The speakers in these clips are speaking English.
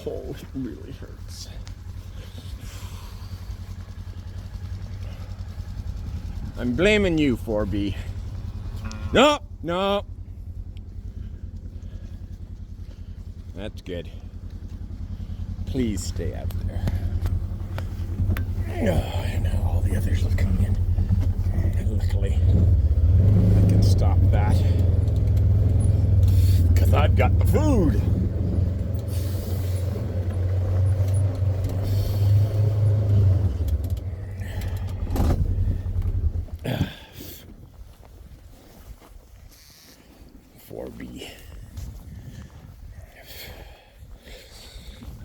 Oh, it really hurts. I'm blaming you, 4B. No, no. That's good. Please stay out there. Oh, and now all the others will come in. And luckily, I can stop that. Because I've got the food.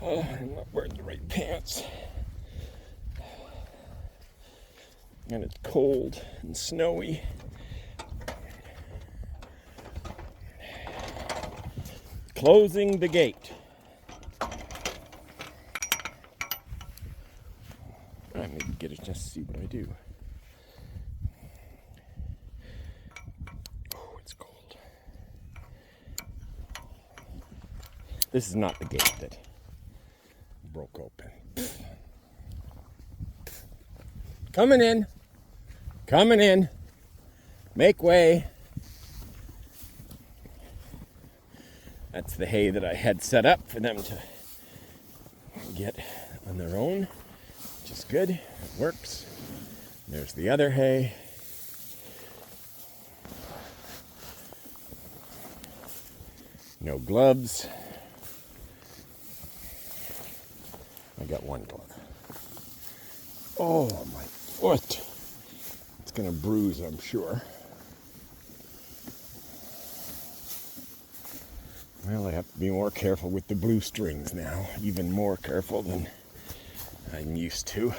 Oh, I'm not wearing the right pants. And it's cold and snowy. Closing the gate. I need to get a chance to see what I do. Oh, it's cold. This is not the gate that broke open. Coming in. Coming in. Make way. That's the hay that I had set up for them to get on their own, which is good. It works. There's the other hay. No gloves. I got one glove. Oh, my foot. It's going to bruise, I'm sure. Well, I have to be more careful with the blue strings now. Even more careful than I'm used to.